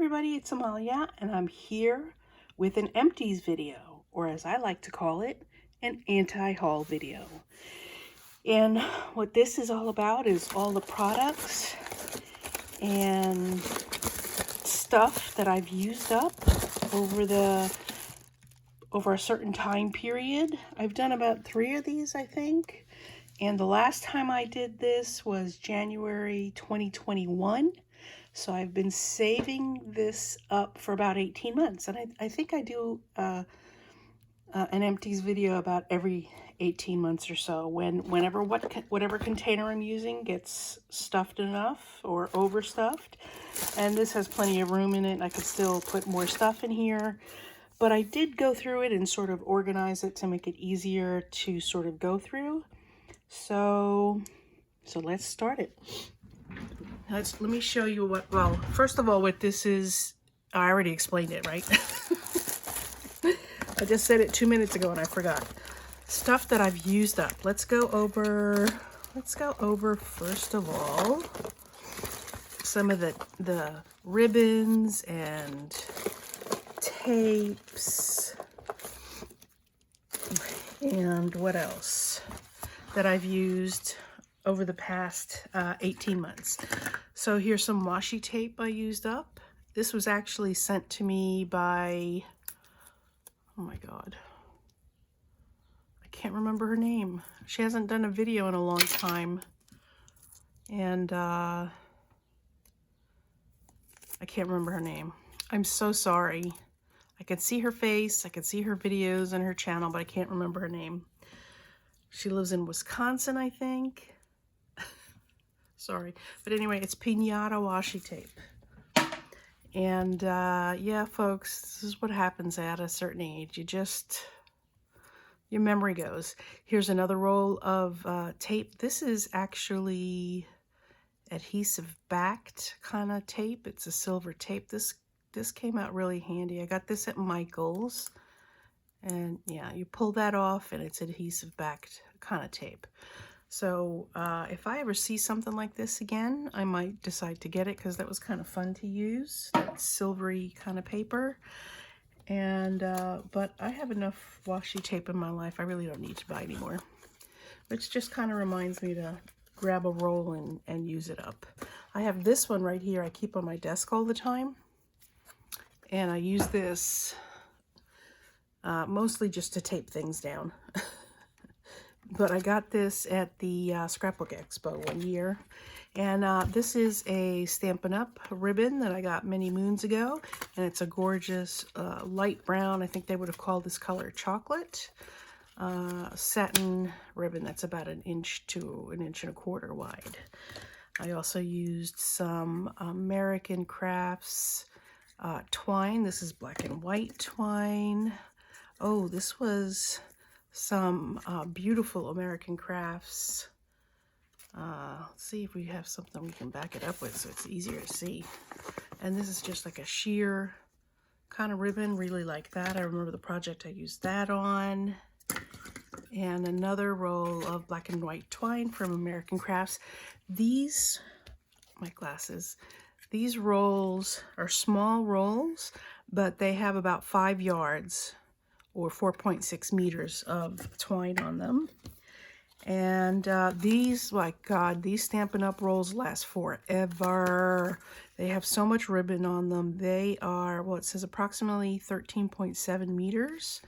everybody, it's Amalia, and I'm here with an Empties video, or as I like to call it, an anti-haul video. And what this is all about is all the products and stuff that I've used up over a certain time period. I've done about 3 of these, I think. And the last time I did this was January 2021. So I've been saving this up for about 18 months. And I think I do an Empties video about every 18 months or so. Whatever container I'm using gets stuffed enough or overstuffed. And this has plenty of room in it. I could still put more stuff in here. But I did go through it and sort of organize it to make it easier to sort of go through. So let's start it. Let me show you well, first of all, what this is. I already explained it, right? I just said it 2 minutes ago and I forgot. Stuff that I've used up. Let's go over first of all some of the ribbons and tapes and what else that I've used over the past 18 months. So here's some washi tape I used up. This was actually sent to me by, oh my God, I can't remember her name. She hasn't done a video in a long time. And I can't remember her name. I'm so sorry. I can see her face, I can see her videos and her channel, but I can't remember her name. She lives in Wisconsin, I think. Sorry. But anyway, it's Pinata washi tape. And yeah, folks, this is what happens at a certain age. Your memory goes. Here's another roll of tape. This is actually adhesive backed kind of tape. It's a silver tape. This came out really handy. I got this at Michael's. And yeah, you pull that off and it's adhesive backed kind of tape. So if I ever see something like this again, I might decide to get it because that was kind of fun to use. That silvery kind of paper. And but I have enough washi tape in my life. I really don't need to buy anymore. Which just kind of reminds me to grab a roll and use it up. I have this one right here I keep on my desk all the time. And I use this mostly just to tape things down. But I got this at the Scrapbook Expo one year. And this is a Stampin' Up! Ribbon that I got many moons ago. And it's a gorgeous light brown. I think they would have called this color chocolate. Satin ribbon that's about 1 inch to 1.25 inches wide. I also used some American Crafts twine. This is black and white twine. Oh, this was some beautiful American Crafts. Let's see if we have something we can back it up with so it's easier to see. And this is just like a sheer kind of ribbon. Really like that. I remember the project I used that on. And another roll of black and white twine from American Crafts. These, my glasses, these rolls are small rolls, but they have about 5 yards or 4.6 meters of twine on them. And these, my God, these Stampin' Up! Rolls last forever. They have so much ribbon on them. They are, well, it says approximately 13.7 meters,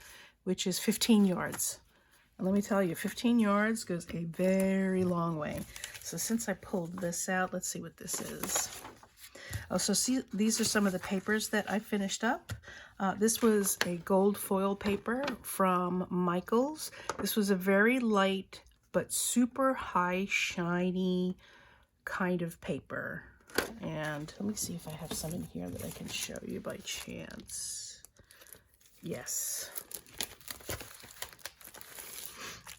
which is 15 yards. And let me tell you, 15 yards goes a very long way. So since I pulled this out, let's see what this is. Oh, so see, these are some of the papers that I finished up. This was a gold foil paper from Michael's. This was a very light but super high shiny kind of paper. And let me see if I have some in here that I can show you by chance. Yes.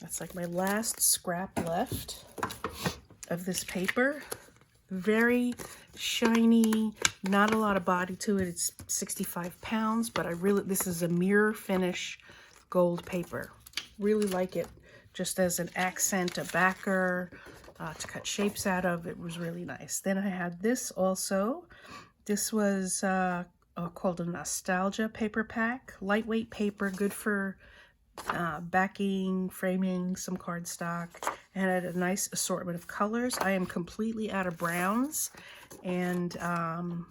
That's like my last scrap left of this paper. Very shiny, not a lot of body to it. It's 65 pounds, but this is a mirror finish gold paper. Really like it just as an accent, a backer, to cut shapes out of. It was really nice. Then I had this also. This was called a Nostalgia paper pack. Lightweight paper, good for backing, framing, some cardstock, and had a nice assortment of colors. I am completely out of browns, and I'm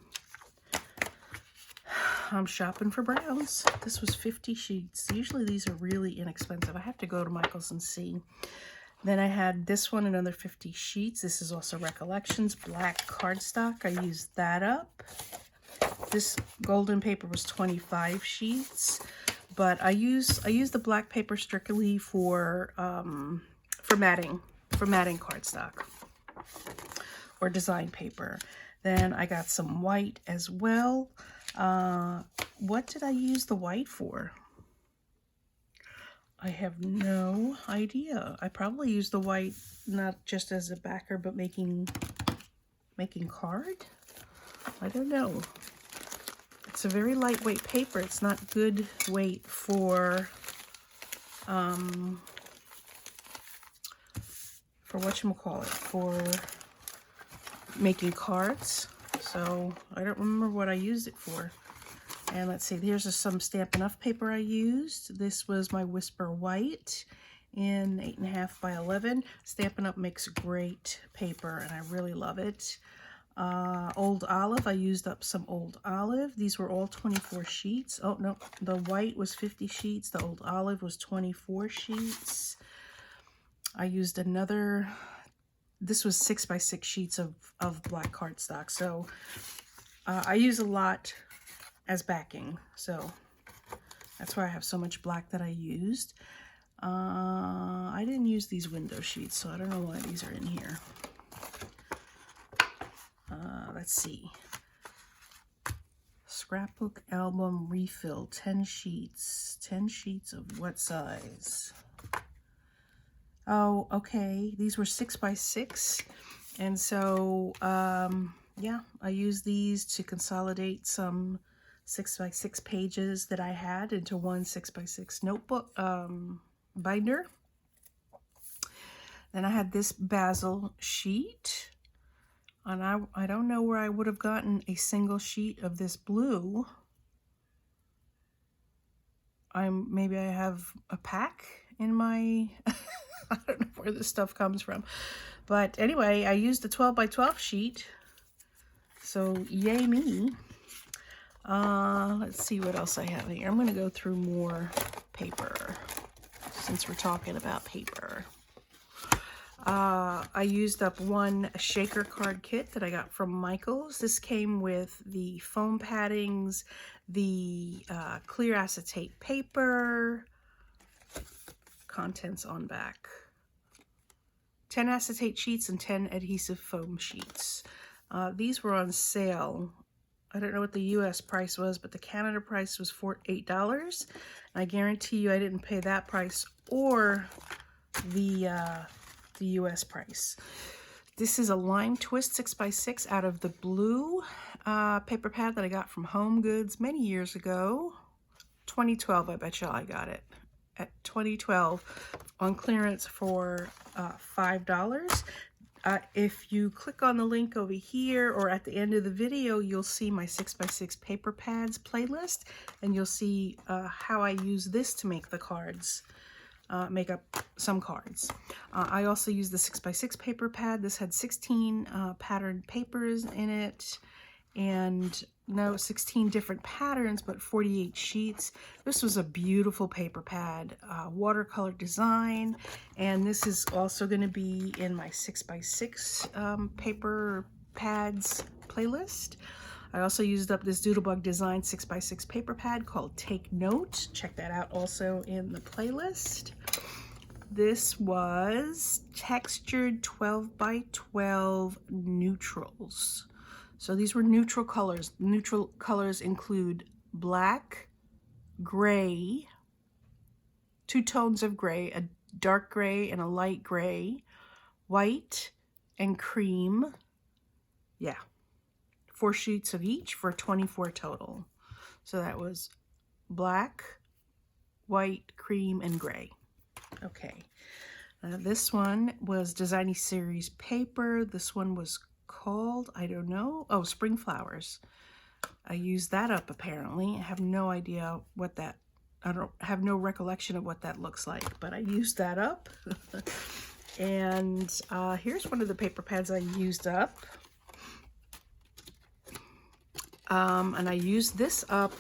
shopping for browns. This was 50 sheets. Usually these are really inexpensive. I have to go to Michael's and see. Then I had this one, another 50 sheets. This is also Recollections, black cardstock. I used that up. This golden paper was 25 sheets, but I use the black paper strictly for matting cardstock or design paper. Then I got some white as well. What did I use the white for? I have no idea. I probably used the white not just as a backer, but making card. I don't know. It's a very lightweight paper. It's not good weight for whatchamacallit, for making cards. So I don't remember what I used it for. And let's see, here's some Stampin' Up! Paper I used. This was my Whisper White in 8.5 by 11. Stampin' Up! Makes great paper, and I really love it. Old Olive, I used up some Old Olive. These were all 24 sheets. Oh, no, the white was 50 sheets. The Old Olive was 24 sheets. I used another, this was 6 by 6 sheets of black cardstock. So I use a lot as backing, so that's why I have so much black that I used. I didn't use these window sheets, so I don't know why these are in here. Let's see. Scrapbook album refill, 10 sheets. 10 sheets of what size? Oh, okay. These were 6 by 6, and so yeah, I used these to consolidate some 6 by 6 pages that I had into one 6 by 6 notebook binder. Then I had this basil sheet, and I don't know where I would have gotten a single sheet of this blue. Maybe I have a pack in my I don't know where this stuff comes from, but anyway, I used a 12 by 12 sheet, so yay me. Let's see what else I have here. I'm going to go through more paper since we're talking about paper. I used up one shaker card kit that I got from Michael's. This came with the foam paddings, the clear acetate paper, contents on back, 10 acetate sheets and 10 adhesive foam sheets. These were on sale. I don't know what the US price was, but the Canada price was $8. I guarantee you I didn't pay that price or the US price. This is a lime twist 6 by 6 out of the blue paper pad that I got from Home Goods many years ago. 2012, I bet you I got it at 2012 on clearance for $5. If you click on the link over here or at the end of the video, you'll see my 6 by 6 paper pads playlist, and you'll see how I use this to make the cards, make up some cards. I also used the 6 by 6 paper pad. This had 16 patterned papers in it, and no 16 different patterns, but 48 sheets. This was a beautiful paper pad, watercolor design, and this is also going to be in my 6 by 6 paper pads playlist. I also used up this Doodlebug Design 6 by 6 paper pad called Take Note. Check that out also in the playlist. This was textured 12 by 12 neutrals. So these were neutral colors. Neutral colors include black, gray, 2 tones of gray, a dark gray and a light gray, white and cream. Yeah, 4 sheets of each for 24 total. So that was black, white, cream, and gray. Okay. This one was Designy Series paper. This one was called? I don't know. Oh, Spring Flowers. I used that up apparently. I have no idea what that, I don't have no recollection of what that looks like, but I used that up. And here's one of the paper pads I used up. And I used this up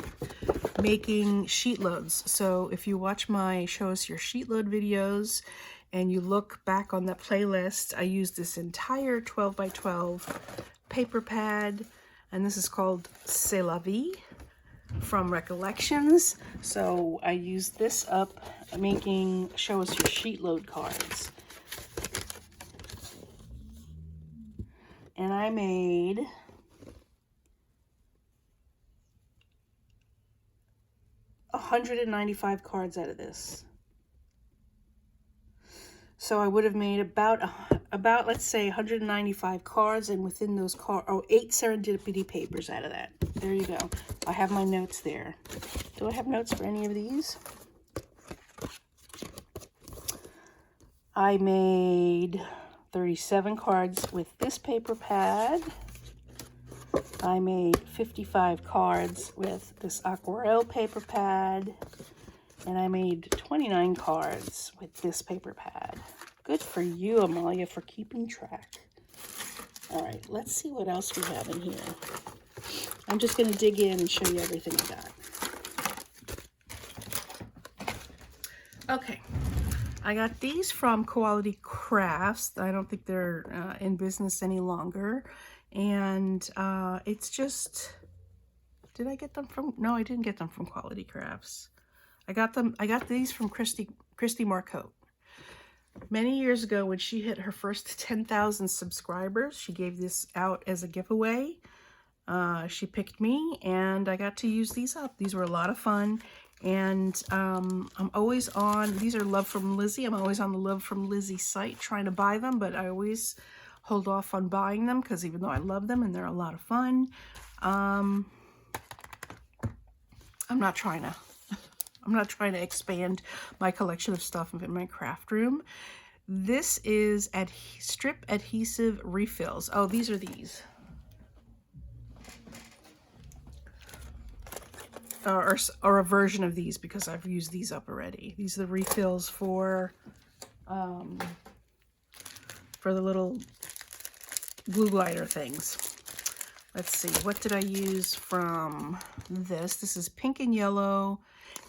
making sheet loads. So if you watch my Show Us Your Sheet Load videos and you look back on the playlist, I used this entire 12 by 12 paper pad, and this is called C'est La Vie from Recollections. So I used this up making Show Us Your Sheet Load cards. And I made 195 cards out of this. So I would have made about let's say 195 cards, and within those 8 serendipity papers out of that. There you go. I have my notes there. Do I have notes for any of these? I made 37 cards with this paper pad. I made 55 cards with this aquarelle paper pad, and I made 29 cards with this paper pad. Good for you, Amalia, for keeping track. All right, let's see what else we have in here. I'm just going to dig in and show you everything I got. Okay, I got these from Quality Crafts. I don't think they're in business any longer. And it's just, did I get them from, no, I didn't get them from Quality Crafts. I got these from Christy Marcotte. Many years ago when she hit her first 10,000 subscribers, she gave this out as a giveaway. She picked me and I got to use these up. These were a lot of fun. And I'm always on, these are Love from Lizzie. I'm always on the Love from Lizzie site trying to buy them, but I always hold off on buying them because even though I love them and they're a lot of fun, I'm not trying to expand my collection of stuff in my craft room. This is strip adhesive refills. Oh, these are these. Or a version of these because I've used these up already. These are the refills for the little glue glider things. Let's see, what did I use from this? This is pink and yellow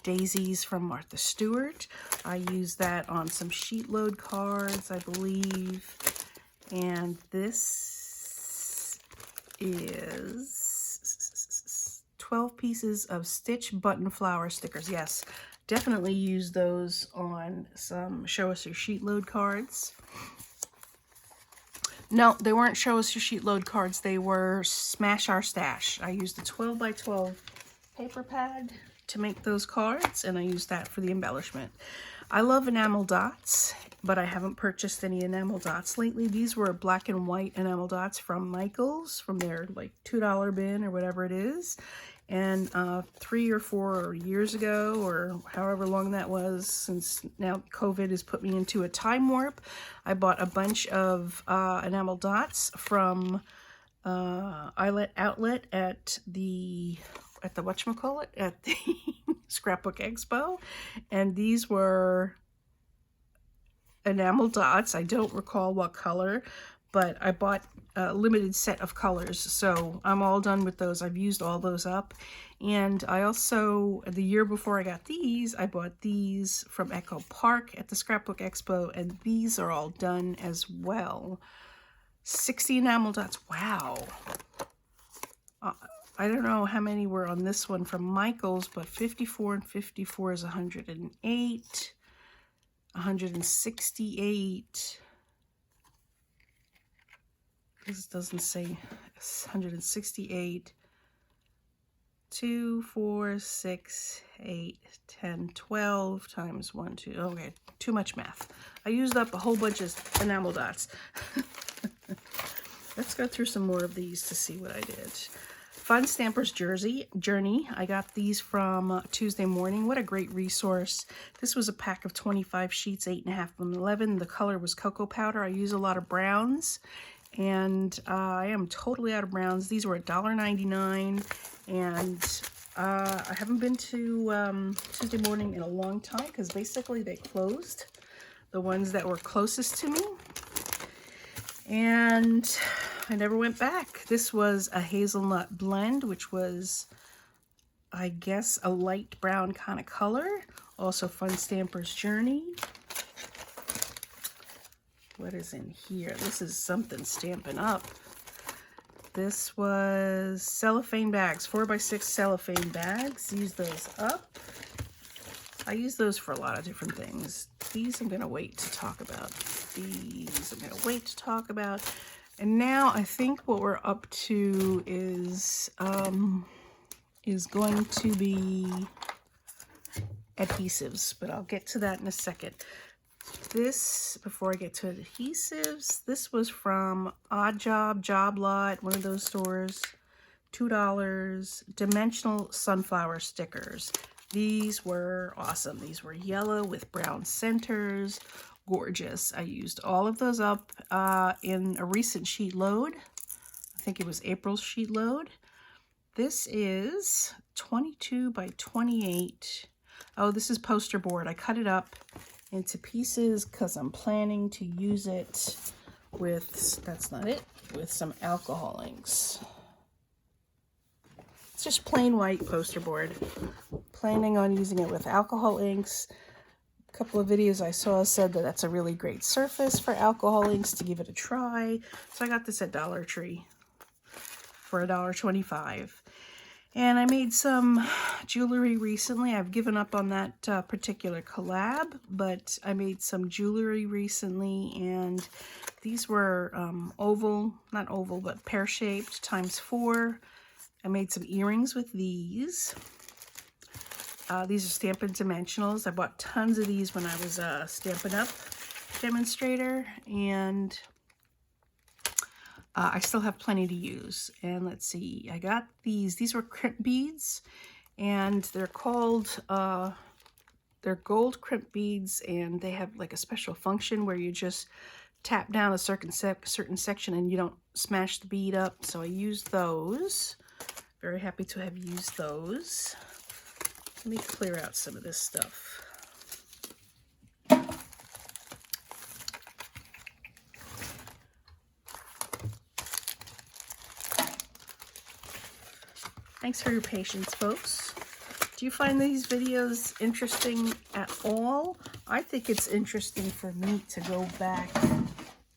daisies from Martha Stewart. I used that on some sheet load cards, I believe. And this is 12 pieces of stitch button flower stickers. Yes, definitely use those on some Show Us Your Sheet Load cards. No, they weren't Show Us Your Sheet Load cards. They were Smash Our Stash. I used the 12 by 12 paper pad to make those cards, and I used that for the embellishment. I love enamel dots, but I haven't purchased any enamel dots lately. These were black and white enamel dots from Michael's, from their like $2 bin or whatever it is. And 3 or 4 years ago, or however long that was, since now COVID has put me into a time warp, I bought a bunch of enamel dots from Outlet at the whatchamacallit, at the Scrapbook Expo. And these were enamel dots. I don't recall what color, but I bought a limited set of colors, so I'm all done with those. I've used all those up. And I also, the year before I got these, I bought these from Echo Park at the Scrapbook Expo, and these are all done as well. 60 enamel dots. Wow. I don't know how many were on this one from Michael's, but 54 and 54 is 108, 168. This doesn't say 168. 2, 4, 6, 8, 10, 12 times 1, 2. Okay, too much math. I used up a whole bunch of enamel dots. Let's go through some more of these to see what I did. Fun Stamper's Journey. I got these from Tuesday Morning. What a great resource. This was a pack of 25 sheets, 8.5 and 11. The color was cocoa powder. I use a lot of browns. And I am totally out of browns. These were $1.99, and I haven't been to Tuesday Morning in a long time because basically they closed, the ones that were closest to me, and I never went back. This was a hazelnut blend, which was, I guess, a light brown kind of color. Also Fun Stamper's Journey. What is in here? This is something Stampin' Up. This was cellophane bags, 4x6 cellophane bags. Use those up. I use those for a lot of different things. These I'm gonna wait to talk about. These I'm gonna wait to talk about. And now I think what we're up to is going to be adhesives, but I'll get to that in a second. This, before I get to adhesives, this was from Odd Job, Job Lot, one of those stores, $2, dimensional sunflower stickers. These were awesome. These were yellow with brown centers, gorgeous. I used all of those up in a recent sheet load. I think it was April's sheet load. This is 22 by 28. Oh, this is poster board. I cut it up into pieces because I'm planning to use it with, that's not it, with some alcohol inks. It's just plain white poster board. Planning on using it with alcohol inks. A couple of videos I saw said that that's a really great surface for alcohol inks, to give it a try. So I got this at Dollar Tree for $1.25. And I made some jewelry recently. I've given up on that particular collab, but I made some jewelry recently, and these were oval, not oval, but pear-shaped ×4. I made some earrings with these. These are Stampin' Dimensionals. I bought tons of these when I was a Stampin' Up demonstrator, and I still have plenty to use. And let's see, I got these. These were Crimp Beads, and they're called, they're gold Crimp Beads, and they have like a special function where you just tap down a certain section and you don't smash the bead up. So I used those. Very happy to have used those. Let me clear out some of this stuff. Thanks for your patience, folks. Do you find these videos interesting at all? I think it's interesting for me to go back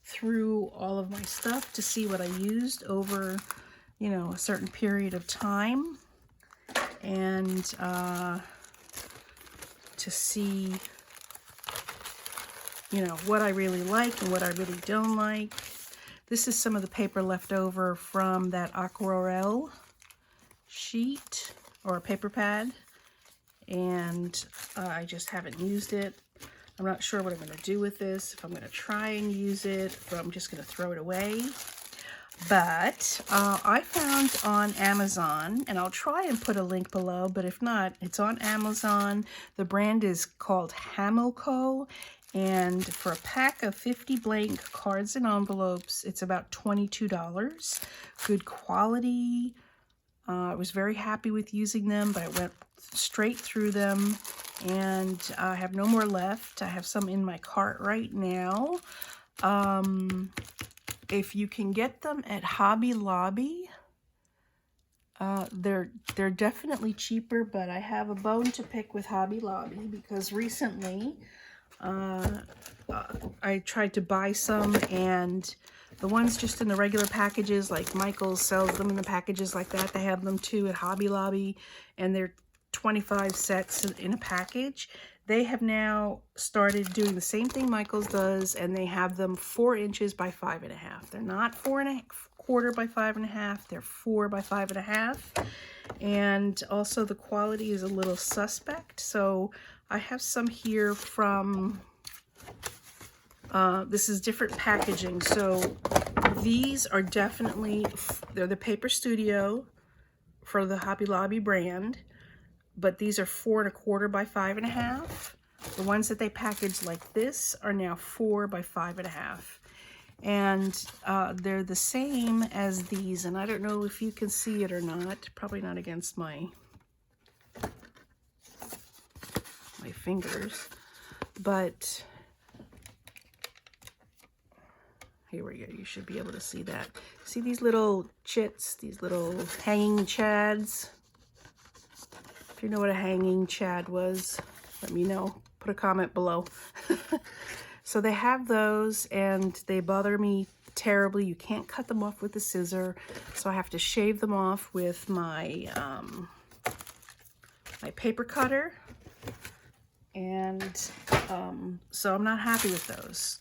through all of my stuff to see what I used over, you know, a certain period of time, and to see, you know, what I really like and what I really don't like. This is some of the paper left over from that aquarelle sheet or a paper pad, and I just haven't used it. I'm not sure what I'm going to do with this, if I'm going to try and use it, if I'm just going to throw it away. But I found on Amazon, and I'll try and put a link below, but if not, it's on Amazon. The brand is called Hamilco, and for a pack of 50 blank cards and envelopes, it's about $22. Good quality. I was very happy with using them, but I went straight through them, and I have no more left. I have some in my cart right now. If you can get them at Hobby Lobby, they're definitely cheaper, but I have a bone to pick with Hobby Lobby because recently I tried to buy some, and the ones just in the regular packages, like Michaels sells them in the packages like that, they have them too at Hobby Lobby, and they're 25 sets in a package. They have now started doing the same thing Michaels does, and they have them 4 inches by 5.5. They're not 4.25 by 5.5. They're 4 by 5.5. And also the quality is a little suspect. So I have some here from, this is different packaging. So these are definitely, they're the Paper Studio for the Hobby Lobby brand. But these are 4.25 by 5.5. The ones that they package like this are now 4 by 5.5. And they're the same as these, and I don't know if you can see it or not. Probably not against my fingers, but here we go. You should be able to see that. See these little chits, these little hanging chads? If you know what a hanging chad was, let me know. Put a comment below. So they have those, and they bother me terribly. You can't cut them off with a scissor, so I have to shave them off with my my paper cutter. And so I'm not happy with those.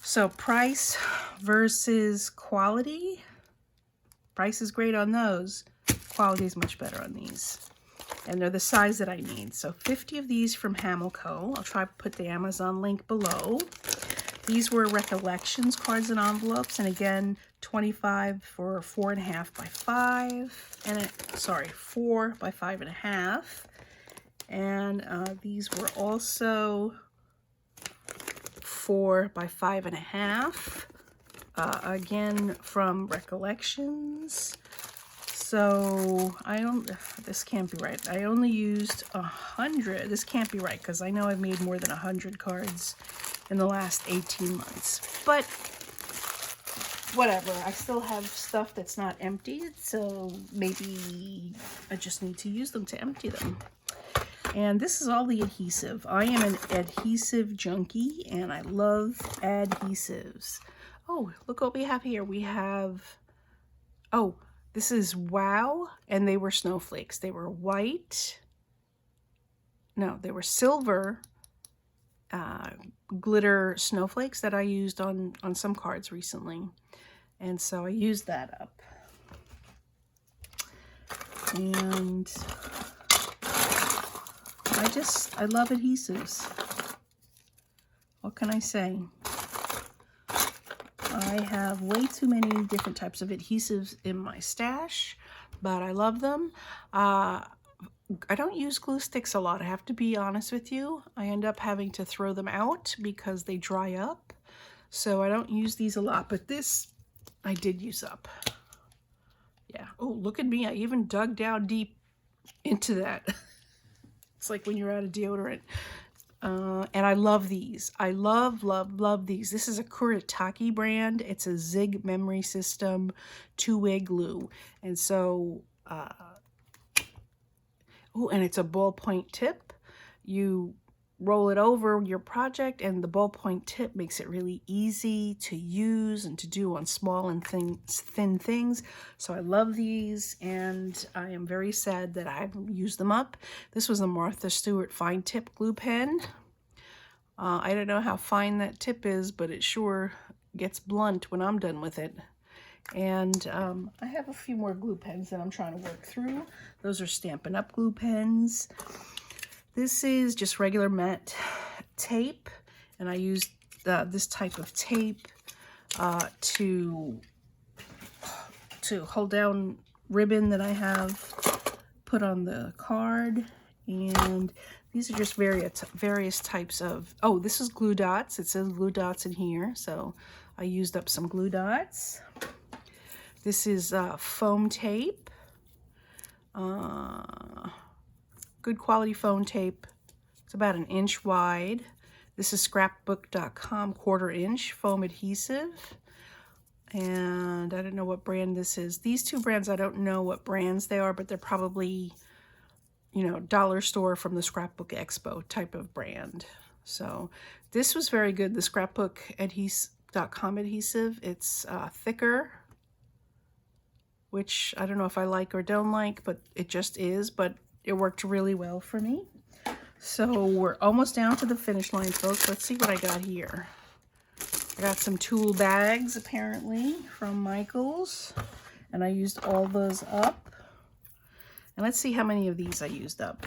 So price versus quality. Price is great on those. Quality is much better on these. And they're the size that I need. So 50 of these from Hamilco. I'll try to put the Amazon link below. These were Recollections cards and envelopes. And again, 25 for 4.5 by 5. And sorry, 4 by 5.5. And these were also 4 by 5.5. Again, from Recollections. So this can't be right. I only used 100. This can't be right because I know I've made more than 100 cards in the last 18 months. But whatever, I still have stuff that's not emptied, so maybe I just need to use them to empty them. And this is all the adhesive. I am an adhesive junkie, and I love adhesives. Oh, look what we have here. We have, oh, this is Wow, and they were snowflakes. They were white. No, they were silver glitter snowflakes that I used on some cards recently. And so I used that up. And I love adhesives. What can I say? I have way too many different types of adhesives in my stash, but I love them. I don't use glue sticks a lot, I have to be honest with you. I end up having to throw them out because they dry up. So I don't use these a lot, but this I did use up. Yeah. Oh, look at me. I even dug down deep into that. It's like when you're out of deodorant. And I love these. I love, love, love these. This is a Kuretake brand. It's a Zig memory system two-way glue. And so, oh, and it's a ballpoint tip. You roll it over your project, and the ballpoint tip makes it really easy to use and to do on small and thin things. So I love these, and I am very sad that I haven't used them up. This was a Martha Stewart fine tip glue pen. I don't know how fine that tip is, but it sure gets blunt when I'm done with it. And I have a few more glue pens that I'm trying to work through. Those are Stampin' Up! Glue pens. This is just regular matte tape, and I used this type of tape to hold down ribbon that I have put on the card. And these are just various types of, oh, this is glue dots. It says glue dots in here, so I used up some glue dots. This is foam tape. Good quality foam tape. It's about 1 inch wide. This is scrapbook.com 1/4 inch foam adhesive. And I don't know what brand this is. These two brands, I don't know what brands they are, but they're probably, you know, dollar store from the Scrapbook Expo type of brand. So this was very good. The scrapbook.com adhesive. It's thicker, which I don't know if I like or don't like, but it just is. But it worked really well for me. So we're almost down to the finish line, folks. Let's see what I got here. I got some tool bags, apparently, from Michaels. And I used all those up. And let's see how many of these I used up.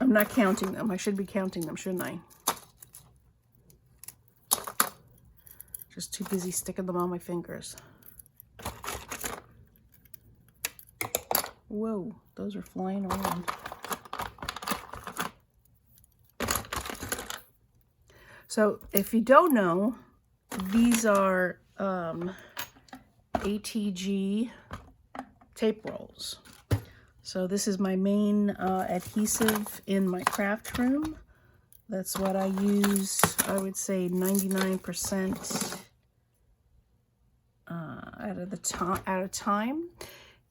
I'm not counting them. I should be counting them, shouldn't I? Just too busy sticking them on my fingers. Whoa, those are flying around. So if you don't know, these are ATG tape rolls. So this is my main adhesive in my craft room. That's what I use, I would say 99% at a time.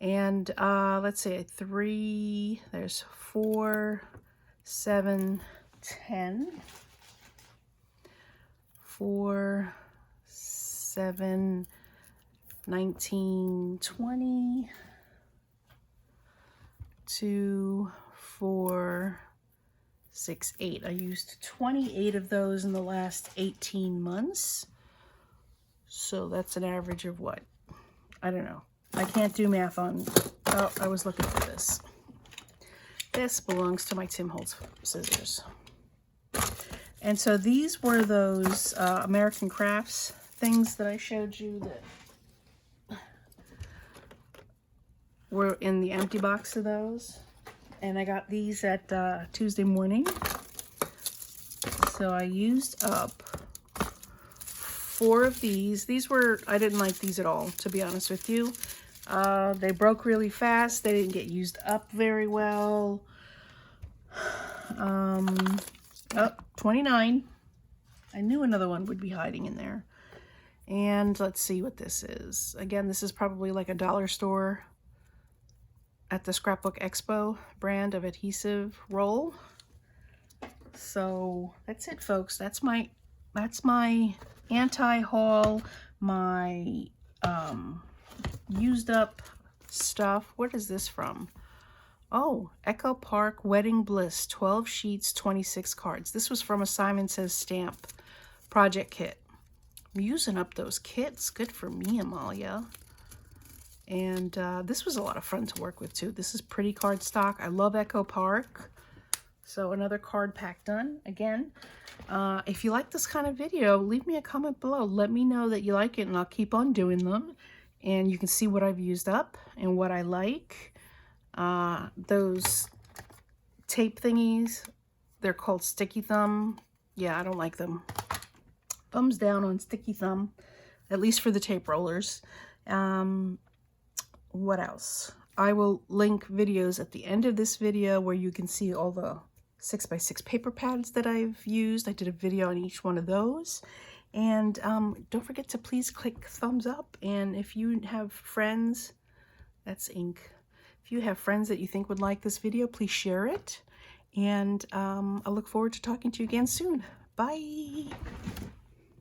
And let's say 3, there's 4, 7, 10. 4, 7, 19, 20, 2, 4, 6, 8. I used 28 of those in the last 18 months. So that's an average of what? I don't know. I can't do math on... Oh, I was looking for this. This belongs to my Holtz Scissors. And so these were those American Crafts things that I showed you that were in the empty box of those. And I got these at Tuesday morning. So I used up 4 of these. These were, I didn't like these at all, to be honest with you. They broke really fast. They didn't get used up very well. Oh, 29. I knew another one would be hiding in there. And let's see what this is. Again, this is probably like a dollar store at the Scrapbook Expo brand of adhesive roll. So that's it, folks. That's my anti-haul, my used up stuff. What is this from? Oh, Echo Park Wedding Bliss, 12 sheets, 26 cards. This was from a Simon Says Stamp project kit. I'm using up those kits. Good for me, Amalia. And this was a lot of fun to work with, too. This is pretty cardstock. I love Echo Park. So another card pack done. Again, if you like this kind of video, leave me a comment below. Let me know that you like it, and I'll keep on doing them. And you can see what I've used up and what I like. Those tape thingies, they're called Sticky Thumb. Yeah, I don't like them. Thumbs down on Sticky Thumb, at least for the tape rollers. What else? I will link videos at the end of this video where you can see all the 6x6 paper pads that I've used. I did a video on each one of those. And don't forget to please click thumbs up. And if you have friends, that's ink. If you have friends that you think would like this video, please share it. And I look forward to talking to you again soon. Bye.